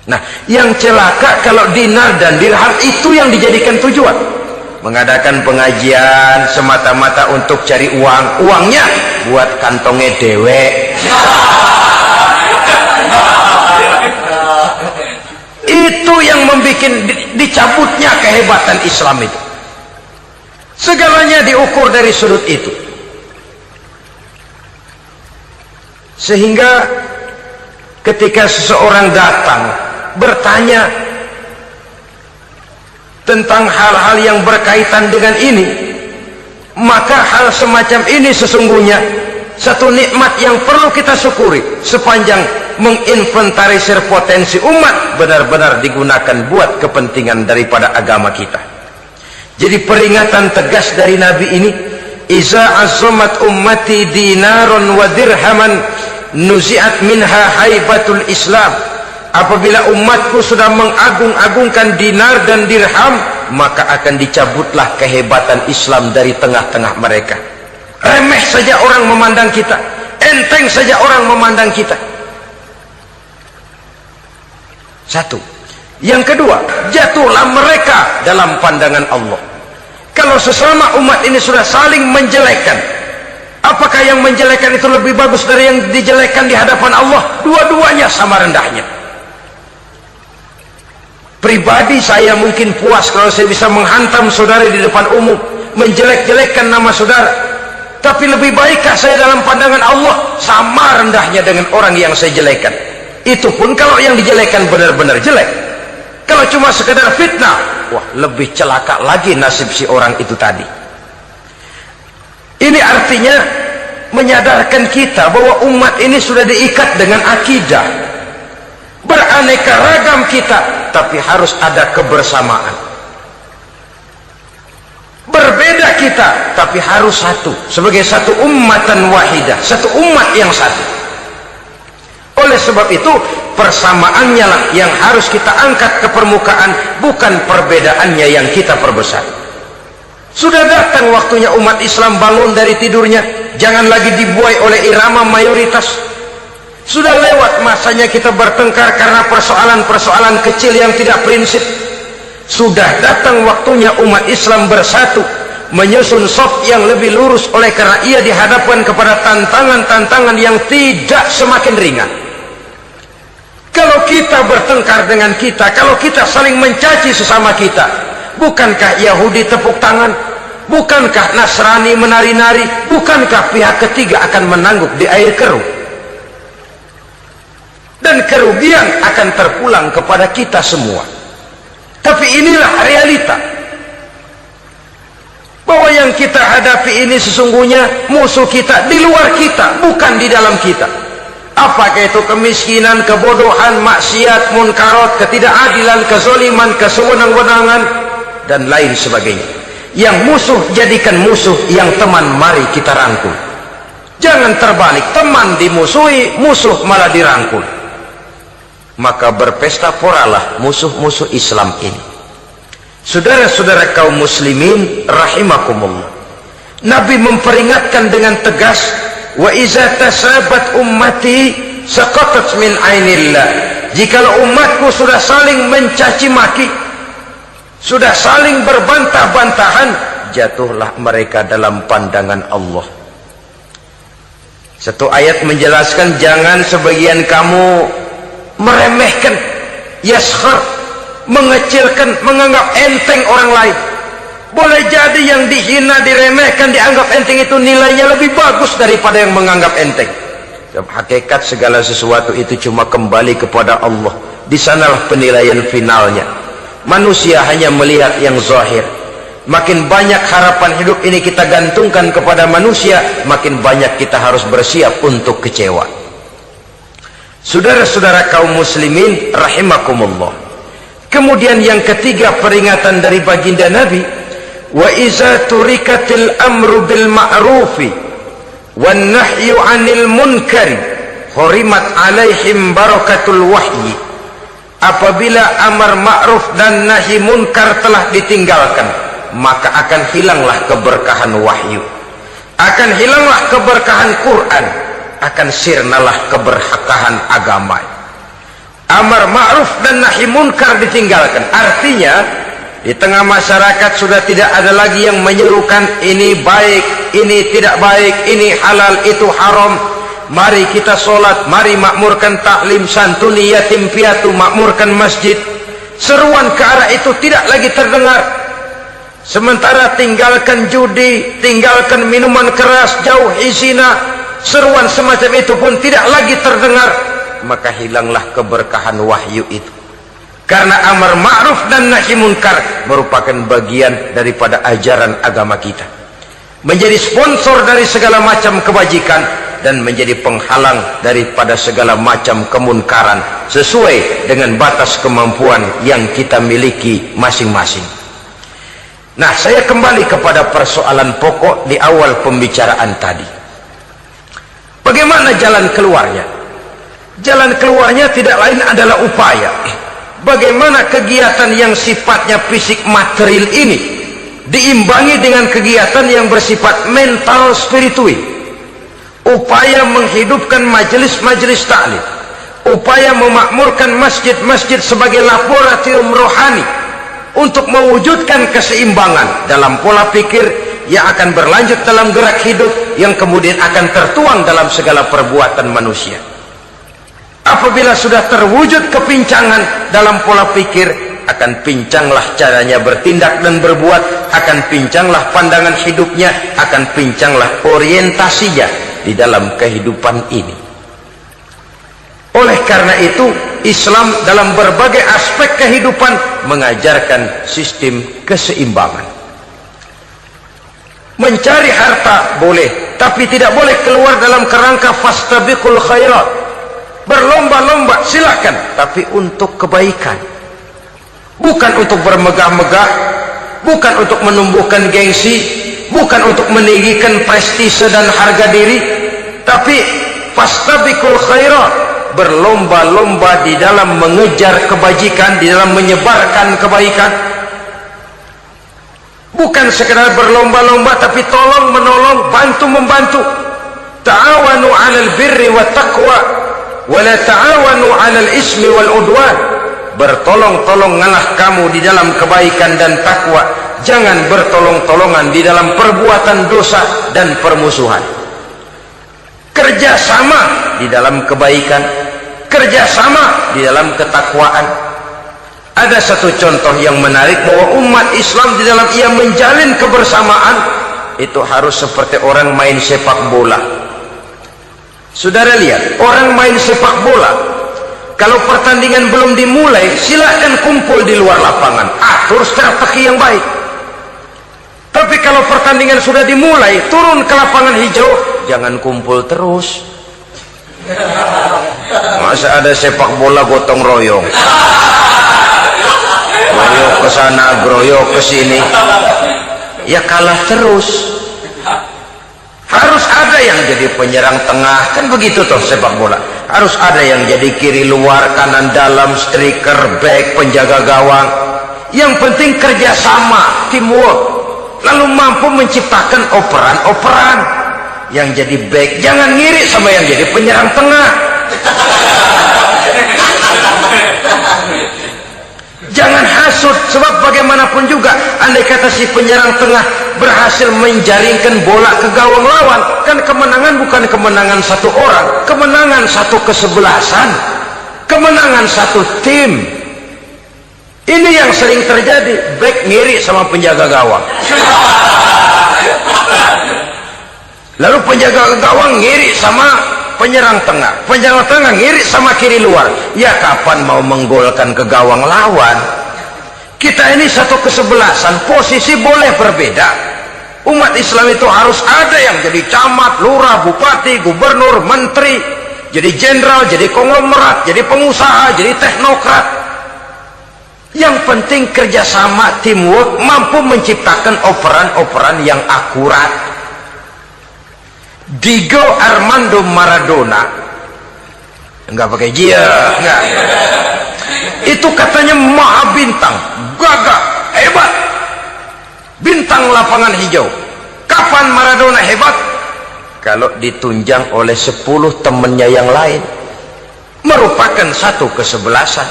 Nah, yang celaka kalau dinar dan dirham itu yang dijadikan tujuan. Mengadakan pengajian semata-mata untuk cari uang, uangnya buat kantongnya dewe. Itu yang membuat dicabutnya kehebatan Islam itu. Segalanya diukur dari sudut itu. Sehingga ketika seseorang datang bertanya tentang hal-hal yang berkaitan dengan ini, maka hal semacam ini sesungguhnya satu nikmat yang perlu kita syukuri sepanjang menginventarisir potensi umat benar-benar digunakan buat kepentingan daripada agama kita. Jadi peringatan tegas dari Nabi ini, iza azzamat ummati dinaron wa dirhaman nuzi'at minha haibatul Islam. Apabila umatku sudah mengagung-agungkan dinar dan dirham, maka akan dicabutlah kehebatan Islam dari tengah-tengah mereka. Remeh saja orang memandang kita, enteng saja orang memandang kita. Satu. Yang kedua, jatuhlah mereka dalam pandangan Allah. Kalau sesama umat ini sudah saling menjelekkan, apakah yang menjelekkan itu lebih bagus dari yang dijelekkan di hadapan Allah? Dua-duanya sama rendahnya. Pribadi saya mungkin puas kalau saya bisa menghantam saudara di depan umum, menjelek-jelekkan nama saudara. Tapi lebih baikkah saya dalam pandangan Allah sama rendahnya dengan orang yang saya jelekkan? Itu pun kalau yang dijelekan benar-benar jelek. Kalau cuma sekedar fitnah, wah lebih celaka lagi nasib si orang itu tadi. Ini artinya menyadarkan kita bahwa umat ini sudah diikat dengan akidah. Beraneka ragam kita, tapi harus ada kebersamaan. Berbeda kita, tapi harus satu, sebagai satu ummatan wahidah, satu umat yang satu. Oleh sebab itu, persamaannya lah yang harus kita angkat ke permukaan, bukan perbedaannya yang kita perbesar. Sudah datang waktunya umat Islam bangun dari tidurnya, jangan lagi dibuai oleh irama mayoritas. Sudah lewat masanya kita bertengkar karena persoalan-persoalan kecil yang tidak prinsip. Sudah datang waktunya umat Islam bersatu, menyusun saf yang lebih lurus, oleh karena ia dihadapkan kepada tantangan-tantangan yang tidak semakin ringan. Kalau kita bertengkar dengan kita, kalau kita saling mencaci sesama kita, bukankah Yahudi tepuk tangan? Bukankah Nasrani menari-nari? Bukankah pihak ketiga akan menangguk di air keruh? Dan kerugian akan terpulang kepada kita semua. Tapi inilah realita, bahwa yang kita hadapi ini sesungguhnya musuh kita di luar kita, bukan di dalam kita. Apakah itu kemiskinan, kebodohan, maksiat, munkarat, ketidakadilan, kezaliman, kesewenang-wenangan, dan lain sebagainya. Yang musuh jadikan musuh, yang teman mari kita rangkul. Jangan terbalik, teman dimusuhi, musuh malah dirangkul. Maka berpesta poralah musuh-musuh Islam ini. Saudara-saudara kaum muslimin rahimakumullah, Nabi memperingatkan dengan tegas, wa iza tasabat ummati saqatat min ainillah. Jikalau umatku sudah saling mencaci maki, sudah saling berbantah-bantahan, jatuhlah mereka dalam pandangan Allah. Satu ayat menjelaskan jangan sebagian kamu meremehkan, yaskhar, mengecilkan, menganggap enteng orang lain. Boleh jadi yang dihina, diremehkan, dianggap enteng itu nilainya lebih bagus daripada yang menganggap enteng. Hakikat segala sesuatu itu cuma kembali kepada Allah. Di sanalah penilaian finalnya. Manusia hanya melihat yang zahir. Makin banyak harapan hidup ini kita gantungkan kepada manusia, makin banyak kita harus bersiap untuk kecewa. Saudara-saudara kaum muslimin rahimakumullah. Kemudian yang ketiga peringatan dari baginda Nabi, wa iza turikatil amru bil ma'rufi wan nahyu 'anil munkari hurimat 'alaihim barakatul wahyi. Apabila amar ma'ruf dan nahi munkar telah ditinggalkan, maka akan hilanglah keberkahan wahyu, akan hilanglah keberkahan Quran, akan sirnalah keberkahan agama. Amar ma'ruf dan nahi munkar ditinggalkan, artinya di tengah masyarakat sudah tidak ada lagi yang menyerukan ini baik, ini tidak baik, ini halal, itu haram. Mari kita sholat, mari makmurkan taklim, santuni yatim piatu, makmurkan masjid. Seruan ke arah itu tidak lagi terdengar. Sementara tinggalkan judi, tinggalkan minuman keras, jauhi zina, seruan semacam itu pun tidak lagi terdengar. Maka hilanglah keberkahan wahyu itu. Karena amar ma'ruf dan nahi munkar merupakan bagian daripada ajaran agama kita. Menjadi sponsor dari segala macam kebajikan dan menjadi penghalang daripada segala macam kemunkaran sesuai dengan batas kemampuan yang kita miliki masing-masing. Nah, saya kembali kepada persoalan pokok di awal pembicaraan tadi. Bagaimana jalan keluarnya? Jalan keluarnya tidak lain adalah upaya. Bagaimana kegiatan yang sifatnya fisik material ini diimbangi dengan kegiatan yang bersifat mental spiritual. Upaya menghidupkan majelis-majelis taklim, upaya memakmurkan masjid-masjid sebagai laboratorium rohani untuk mewujudkan keseimbangan dalam pola pikir yang akan berlanjut dalam gerak hidup yang kemudian akan tertuang dalam segala perbuatan manusia. Apabila sudah terwujud kepincangan dalam pola pikir, akan pincanglah caranya bertindak dan berbuat, akan pincanglah pandangan hidupnya, akan pincanglah orientasinya di dalam kehidupan ini. Oleh karena itu, Islam dalam berbagai aspek kehidupan mengajarkan sistem keseimbangan. Mencari harta boleh, tapi tidak boleh keluar dalam kerangka fastabiqul khairat. Berlomba-lomba silahkan, tapi untuk kebaikan, bukan untuk bermegah-megah, bukan untuk menumbuhkan gengsi, bukan untuk meninggikan prestise dan harga diri, tapi fastabiqul khairat, berlomba-lomba di dalam mengejar kebajikan, di dalam menyebarkan kebaikan. Bukan sekedar berlomba-lomba, tapi tolong menolong, bantu membantu. Ta'awanu 'alal birri wat taqwa wala ta'awanu 'alal ismi wal udwan. Bertolong-tolonganlah kamu di dalam kebaikan dan takwa, jangan bertolong-tolongan di dalam perbuatan dosa dan permusuhan. Kerjasama di dalam kebaikan, kerjasama di dalam ketakwaan. Ada satu contoh yang menarik bahwa umat Islam di dalam ia menjalin kebersamaan itu harus seperti orang main sepak bola. Saudara lihat, orang main sepak bola, kalau pertandingan belum dimulai, silahkan kumpul di luar lapangan, atur strategi yang baik. Tapi kalau pertandingan sudah dimulai, turun ke lapangan hijau, jangan kumpul terus. Masa ada sepak bola gotong royong, groyok ke sana, groyok ke sini, ya kalah terus. Harus ada yang jadi penyerang tengah, kan begitu toh sepak bola. Harus ada yang jadi kiri luar, kanan dalam, striker, back, penjaga gawang. Yang penting kerjasama, teamwork, lalu mampu menciptakan operan-operan. Yang jadi back jangan ngiri sama yang jadi penyerang tengah. Jangan hasut, sebab bagaimanapun juga andai kata si penyerang tengah berhasil menjaringkan bola ke gawang lawan, kan kemenangan bukan kemenangan satu orang, kemenangan satu kesebelasan, kemenangan satu tim. Ini yang sering terjadi, back ngiri sama penjaga gawang, lalu penjaga gawang ngiri sama penyerang tengah, penyerang tengah ngiri sama kiri luar. Ya kapan mau menggolkan ke gawang lawan? Kita ini satu kesebelasan, posisi boleh berbeda. Umat Islam itu harus ada yang jadi camat, lurah, bupati, gubernur, menteri, jadi jenderal, jadi konglomerat, jadi pengusaha, jadi teknokrat. Yang penting kerjasama, teamwork, mampu menciptakan operan-operan yang akurat. Diego Armando Maradona, enggak pakai dia, enggak. Itu katanya maha bintang, gagah, hebat, bintang lapangan hijau. Kapan Maradona hebat? Kalau ditunjang oleh 10 temannya yang lain, merupakan satu kesebelasan.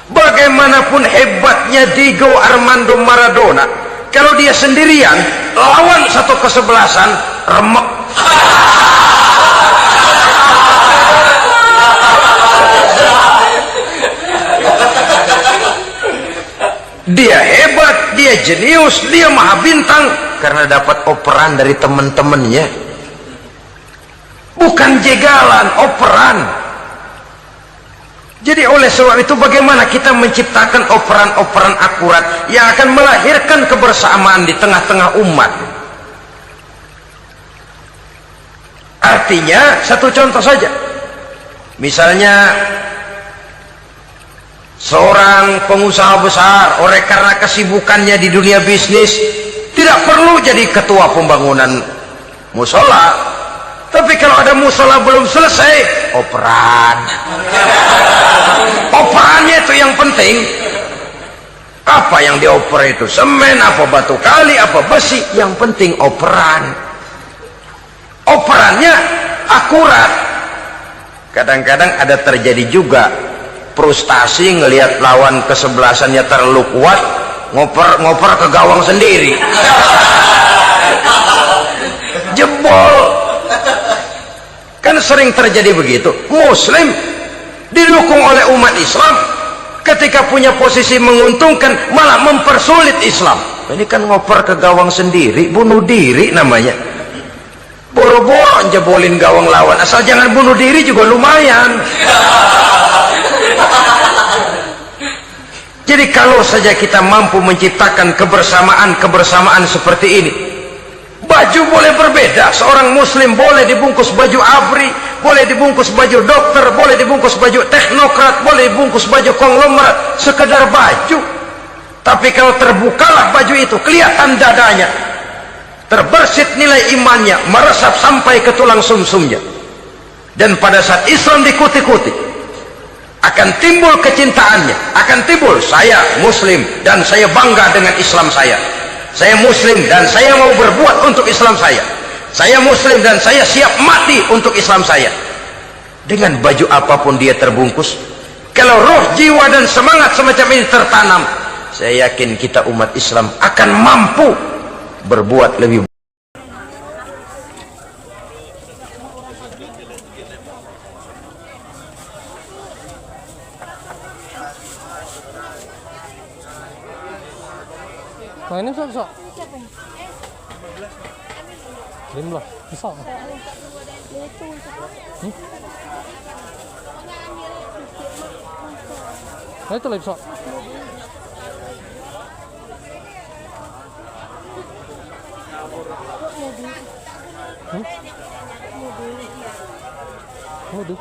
Bagaimanapun hebatnya Diego Armando Maradona, kalau dia sendirian lawan satu kesebelasan, remek. Dia hebat, dia jenius, dia maha bintang karena dapat operan dari teman-temannya, bukan jegalan, operan. Jadi oleh sebab itu bagaimana kita menciptakan operan-operan akurat yang akan melahirkan kebersamaan di tengah-tengah umat. Artinya satu contoh saja, misalnya seorang pengusaha besar, oleh karena kesibukannya di dunia bisnis, tidak perlu jadi ketua pembangunan musola, tapi kalau ada musola belum selesai, operan. Operannya itu yang penting. Apa yang dioper itu? Semen, apa batu kali, apa besi, yang penting operan. Operannya akurat. Kadang-kadang ada terjadi juga frustasi ngelihat lawan kesebelasannya terlalu kuat, ngoper ke gawang sendiri, jebol. Kan sering terjadi begitu. Muslim didukung oleh umat Islam, ketika punya posisi menguntungkan malah mempersulit Islam. Ini kan ngoper ke gawang sendiri, bunuh diri namanya. Boro-boro jebolin gawang lawan, asal jangan bunuh diri juga lumayan. Jadi kalau saja kita mampu menciptakan kebersamaan seperti ini, baju boleh berbeda. Seorang muslim boleh dibungkus baju abri, boleh dibungkus baju dokter, boleh dibungkus baju teknokrat, boleh dibungkus baju konglomerat, sekedar baju. Tapi kalau terbukalah baju itu, kelihatan dadanya, terbersit nilai imannya, meresap sampai ke tulang sumsumnya, dan pada saat Islam dikuti-kuti, akan timbul kecintaannya, akan timbul, saya muslim dan saya bangga dengan Islam saya muslim dan saya mau berbuat untuk Islam saya muslim dan saya siap mati untuk Islam saya. Dengan baju apapun dia terbungkus, kalau roh, jiwa dan semangat semacam ini tertanam, saya yakin kita umat Islam akan mampu berbuat lebih. Nah ini bisa 15 bisa. Nah itu lah bisa. Waduh.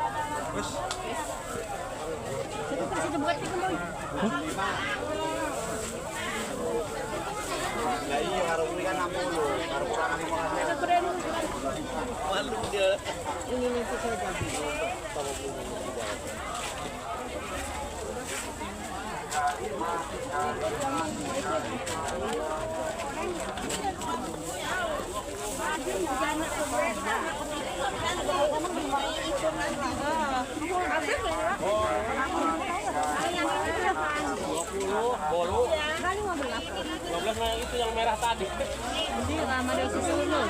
Bolu. 12 yang itu yang merah tadi. Hindi, rama daw si Sulo.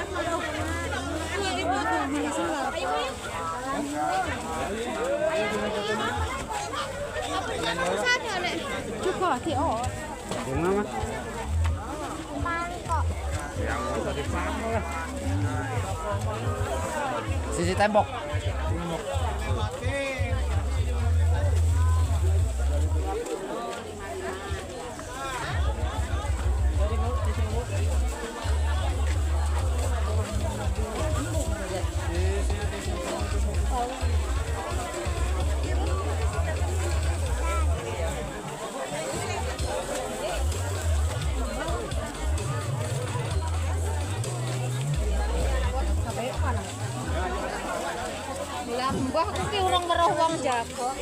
Cukup, hati oh. Bunga mah. Sisi tembok. Lambah tapi orang merah uang jago.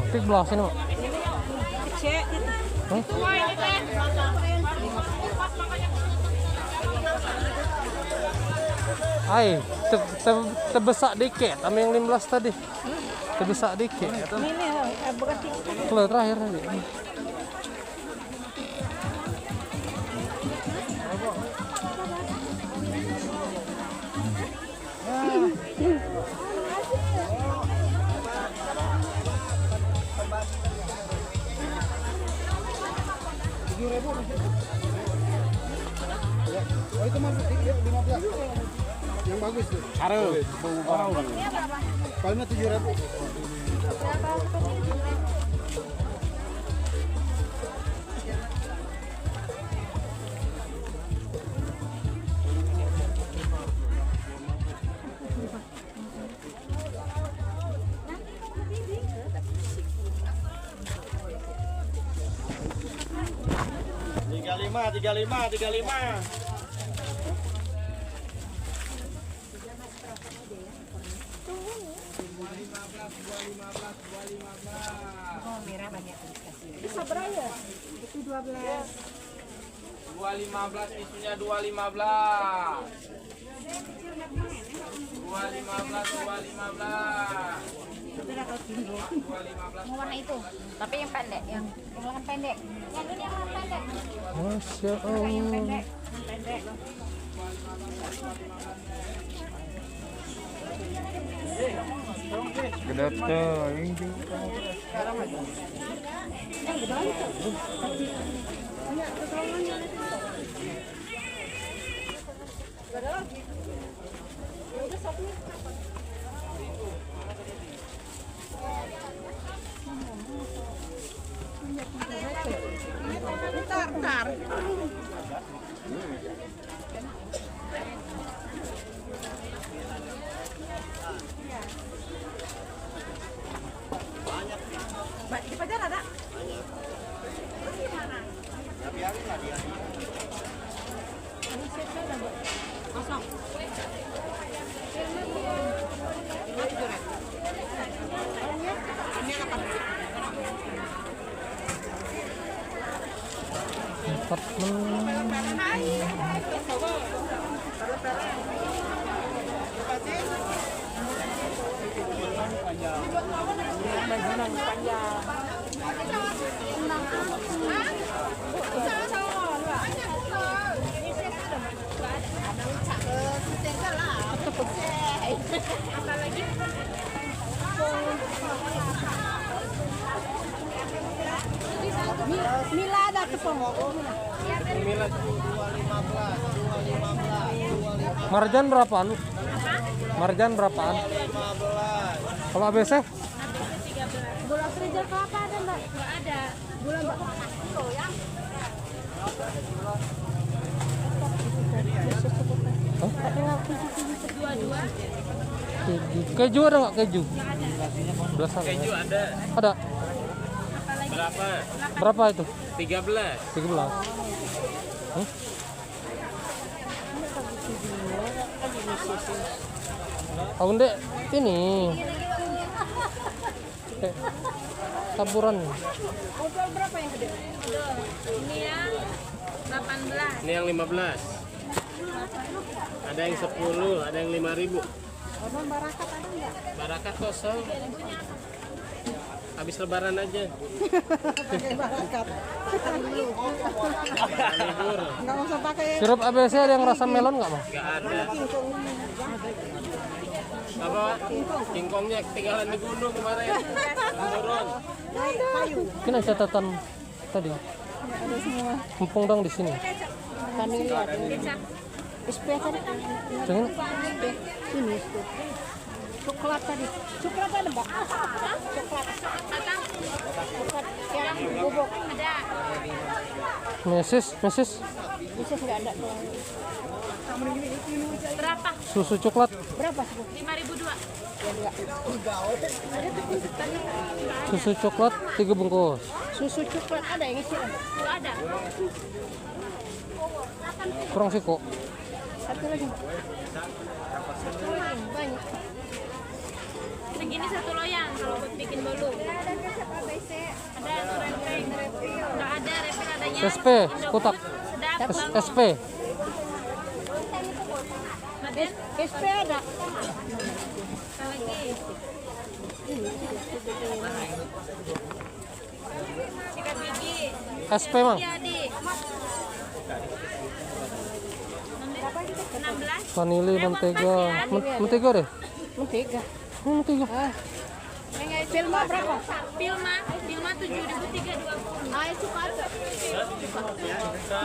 Tik belah sini, Pak. Ay, tebesak dikit sama yang 15 tadi. Tebesak dikit. Kalau terakhir tadi. Oh itu mah 15. Yang bagus tuh. Harus. Palingnya 7.000. Tiga lima. Oh, merah banyak. Bisa berapa? Itu 12. 215 isunya 215. 215. Mau warna itu, tapi yang pendek, yang lengan pendek. Yang ini yang lengan pendek. Masya Yang Allah. pendek, yang pendek. Bentar. Di Pajar ada? Kosong. Ini apa? 4. Mila ada tepung. Marjan berapa lu? Marjan berapaan? Kalau ABC? Gula freezer kelapa ada mbak? Nggak ada. Gula mbak? Ya. Hah? Dua-dua. Keju ada nggak keju? Belasan. Keju ada. Ada. Berapa? Berapa itu? 13. 13. Hah? Oh, Dek, ini. Taburan. Berapa yang gede? Ini yang 18. Ini yang 15. Ada yang 10, ada yang 5.000. Abang barakat ada nggak? Barakat kosong. Habis lebaran aja. Libur. Nggak usah pakai. Sirup ABC ada yang rasa melon nggak, Bang? Nggak ada. Apa? Kingkongnya ketinggalan di gunung kemarin. Turun. Mungkin ada catatan tadi. Ada semua. Mumpung dong di sini. Vanili ada. Kecap. SP tadi. Jangan. Ini SP. Coklat tadi. Coklat ada mbak? Coklat. Coklat yang bubuk. Ada. Mesis. Bisa sudah ada. Berapa? Susu coklat. Berapa? 5.002. Susu coklat 3 bungkus. Susu coklat ada yang isi? Ada. Kurang sih kok. Satu lagi. Satu lagi banyak. Segini satu loyang kalau buat bikin bolu. Ada kecap ABC. Ada refill. Enggak ada refill adanya. SP kotak. SP. SP ada. Lagi. Sikat gigi. SP, Mang. Iya, Dik. 16. Vanili, mentega. Mentega deh. Mentega. Mentega. Filma berapa? Filma 7.320. Ah, itu ada.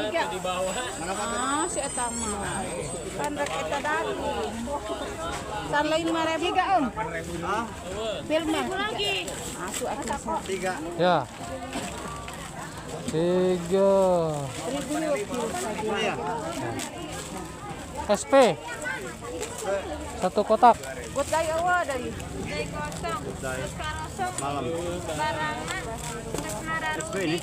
Tiga. Di bawah. Ah, si etama. Kan rek eta daging. Tan lain 5.000 tiga, Om. Filma lagi. Ah, su atuh. Tiga. Ya. 3. SP. Satu kotak. Buat gaya awal dari. Dari kosong. Terus karosong. Malam. Barangan. Terus nararuti. Ini.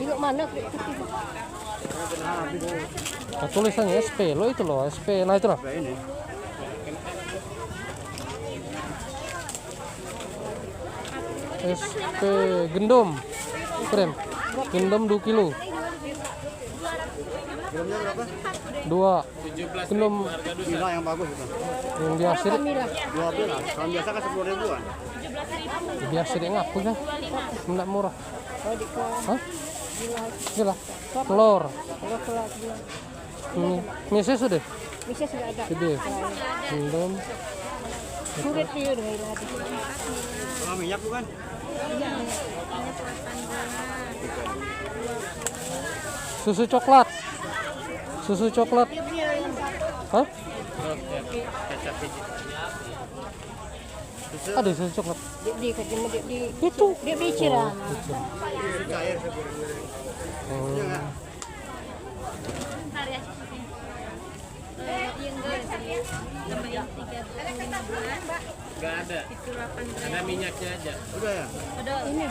Ini mana? Nah, tulisannya SP. Lo itu loh, SP. Nah, itu loh. SP gendum. Keren. Gendum 2 kilo. 2. Gendum Mila yang bagus itu. yang biasa. 12. Kalau biasa kan 10 ribuan. Biasa deh ngaku kan. Enggak murah. Hah? Gila. Telur. Mie sudah. Bisa sudah ada. Gede. Gendum. Sulit dia dengan lagi. Kalau minyak bukan? Susu coklat. Susu coklat. Hah? Kecap biji. Ada susu coklat. Di Itu. dia biciran. Cair. Nggak ada. Ada minyaknya aja. Udah ya? Ini.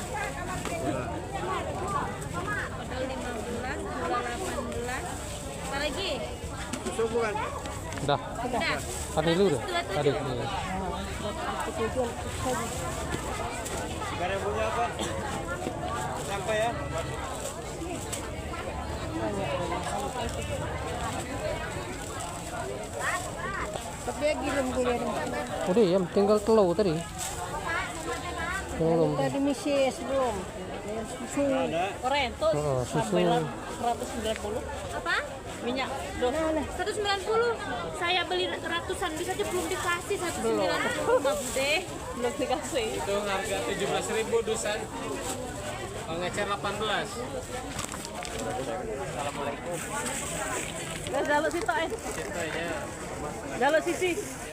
Modal 15, gula 18. Apa lagi? Susu bukan? Udah. Udah. Vanili udah. Tadi. Iya. 3.000-nya apa? Sampai ya? Tapi dia giling gulian. Udah ya, tinggal telur tadi. Belum. Tadi misis belum. Susu. Oriental. Susu. 190. Apa? Minyak. Duh. 190. Saya beli ratusan bisa aja belum dikasih 190. Maaf deh. Belum dikasih. Itu harga 17.000 Dusan. Kalau ngecer 18. Assalamualaikum. Jaluk sitok Contohnya jaluk sisi.